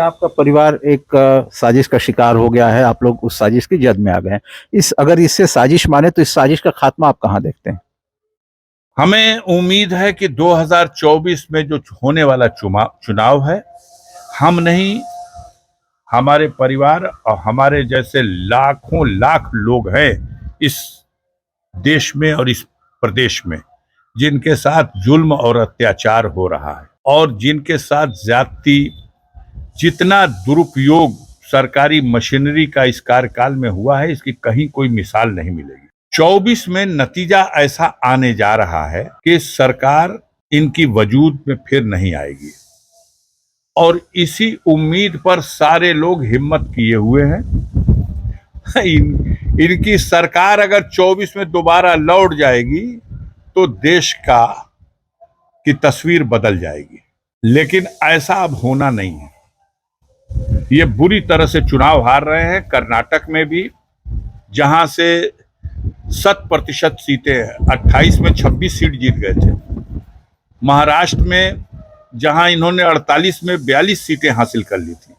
आपका परिवार एक साजिश का शिकार हो गया है, आप लोग उस साजिश की जद में आ गए हैं। इस अगर इसे साजिश माने तो इस साजिश का खात्मा आप कहाँ देखते हैं? हमें उम्मीद है कि 2024 में जो होने वाला चुनाव है, हम नहीं, हमारे परिवार और हमारे जैसे लाखों लाख लोग हैं इस देश में और इस प्रदेश में, जिनके साथ जुल्म और अत्याचार हो रहा है और जिनके साथ ज्यादती, जितना दुरुपयोग सरकारी मशीनरी का इस कार्यकाल में हुआ है, इसकी कहीं कोई मिसाल नहीं मिलेगी। 24 में नतीजा ऐसा आने जा रहा है कि सरकार इनकी वजूद में फिर नहीं आएगी और इसी उम्मीद पर सारे लोग हिम्मत किए हुए हैं। इनकी सरकार अगर 24 में दोबारा लौट जाएगी तो देश का की तस्वीर बदल जाएगी, लेकिन ऐसा अब होना नहीं है। ये बुरी तरह से चुनाव हार रहे हैं। कर्नाटक में भी जहां से 100% सीटें, 28 में 26 सीट जीत गए थे। महाराष्ट्र में जहां इन्होंने 48 में 42 सीटें हासिल कर ली थी।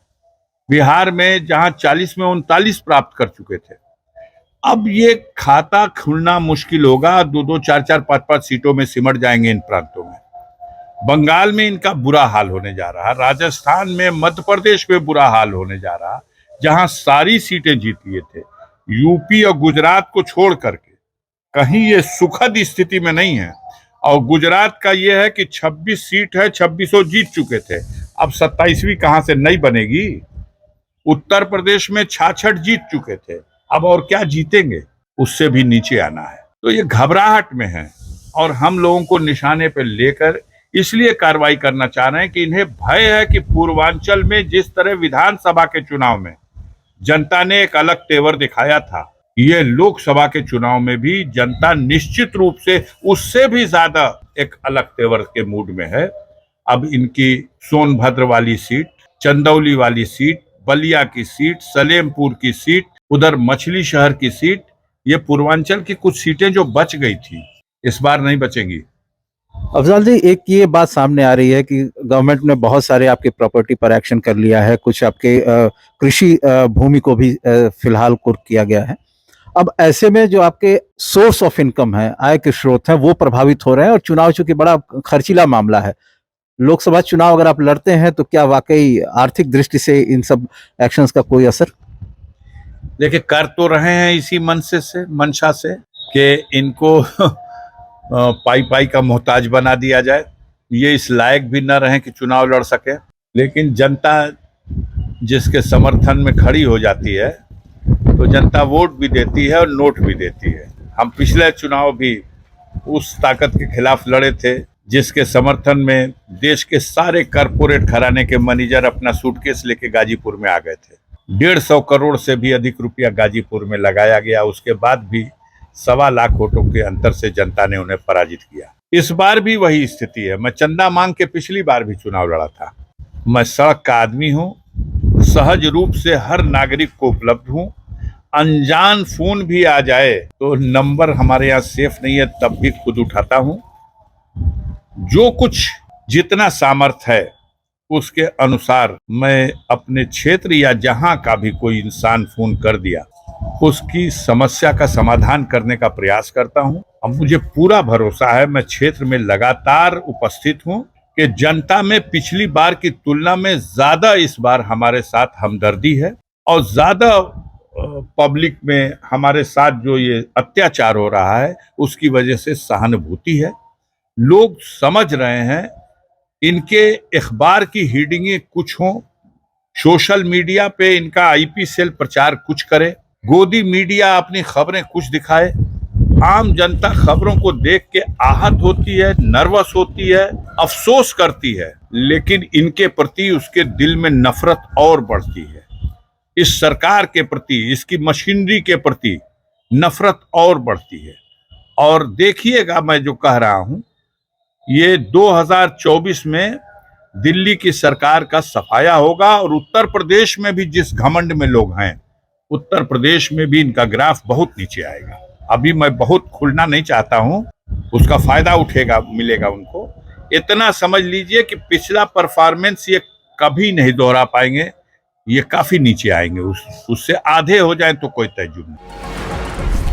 बिहार में जहां 40 में 39 प्राप्त कर चुके थे। अब ये खाता खुलना मुश्किल होगा, 2-2, 4-4, 5-5 सीटों में सिमट जाएंगे इन प्रांतों में। बंगाल में इनका बुरा हाल होने जा रहा, राजस्थान में, मध्य प्रदेश में बुरा हाल होने जा रहा, जहां सारी सीटें जीत लिए थे। यूपी और गुजरात को छोड़ करके कहीं ये सुखद स्थिति में नहीं है। और गुजरात का ये है कि 26 सीट है, 26 जीत चुके थे, अब 27वीं कहां से नई बनेगी। उत्तर प्रदेश में 66 जीत चुके थे, अब और क्या जीतेंगे, उससे भी नीचे आना है। तो ये घबराहट में है और हम लोगों को निशाने पर लेकर इसलिए कार्रवाई करना चाह रहे हैं कि इन्हें भय है कि पूर्वांचल में जिस तरह विधानसभा के चुनाव में जनता ने एक अलग तेवर दिखाया था, ये लोकसभा के चुनाव में भी जनता निश्चित रूप से उससे भी ज्यादा एक अलग तेवर के मूड में है। अब इनकी सोनभद्र वाली सीट, चंदौली वाली सीट, बलिया की सीट, सलेमपुर की सीट, उधर मछली शहर की सीट, ये पूर्वांचल की कुछ सीटें जो बच गई थी इस बार नहीं बचेंगी। अफजल जी, एक ये बात सामने आ रही है कि गवर्नमेंट ने बहुत सारे आपके प्रॉपर्टी पर एक्शन कर लिया है, कुछ आपके कृषि भूमि को भी फिलहाल कुर्क किया गया है। अब ऐसे में जो आपके सोर्स ऑफ इनकम है, आय के स्रोत हैं, वो प्रभावित हो रहे हैं और चुनाव चूंकि बड़ा खर्चीला मामला है, लोकसभा चुनाव अगर आप लड़ते हैं तो क्या वाकई आर्थिक दृष्टि से इन सब एक्शंस का कोई असर? देखिए, कर तो रहे हैं इसी मंशा से कि इनको पाई पाई का मोहताज बना दिया जाए, ये इस लायक भी न रहे कि चुनाव लड़ सके। लेकिन जनता जिसके समर्थन में खड़ी हो जाती है तो जनता वोट भी देती है और नोट भी देती है। हम पिछले चुनाव भी उस ताकत के खिलाफ लड़े थे जिसके समर्थन में देश के सारे कारपोरेट घराने के मैनेजर अपना सूटकेस लेके गाजीपुर में आ गए थे। 150 करोड़ से भी अधिक रुपया गाजीपुर में लगाया गया, उसके बाद भी 1.25 लाख वोटों के अंतर से जनता ने उन्हें पराजित किया। इस बार भी वही स्थिति है। मैं चंदा मांग के पिछली बार भी चुनाव लड़ा था। मैं सड़क का आदमी हूँ, सहज रूप से हर नागरिक को उपलब्ध हूँ। अनजान फोन भी आ जाए तो नंबर हमारे यहाँ सेफ नहीं है, तब भी खुद उठाता हूँ। जो कुछ जितना सामर्थ्य है उसके अनुसार मैं अपने क्षेत्र या जहां का भी कोई इंसान फोन कर दिया, उसकी समस्या का समाधान करने का प्रयास करता हूं। अब मुझे पूरा भरोसा है, मैं क्षेत्र में लगातार उपस्थित हूं, कि जनता में पिछली बार की तुलना में ज्यादा इस बार हमारे साथ हमदर्दी है और ज्यादा पब्लिक में हमारे साथ जो ये अत्याचार हो रहा है उसकी वजह से सहानुभूति है। लोग समझ रहे हैं, इनके अखबार की हीडिंगें कुछ हों, सोशल मीडिया पे इनका आईपी सेल प्रचार कुछ करे, गोदी मीडिया अपनी खबरें कुछ दिखाए, आम जनता खबरों को देख के आहत होती है, नर्वस होती है, अफसोस करती है, लेकिन इनके प्रति उसके दिल में नफरत और बढ़ती है। इस सरकार के प्रति, इसकी मशीनरी के प्रति नफरत और बढ़ती है। और देखिएगा, मैं जो कह रहा हूं, ये 2024 में दिल्ली की सरकार का सफाया होगा और उत्तर प्रदेश में भी जिस घमंड में लोग हैं, उत्तर प्रदेश में भी इनका ग्राफ बहुत नीचे आएगा। अभी मैं बहुत खुलना नहीं चाहता हूं, उसका फायदा मिलेगा उनको। इतना समझ लीजिए कि पिछला परफॉर्मेंस ये कभी नहीं दोहरा पाएंगे, ये काफी नीचे आएंगे, उससे आधे हो जाए तो कोई तजुर्बा नहीं।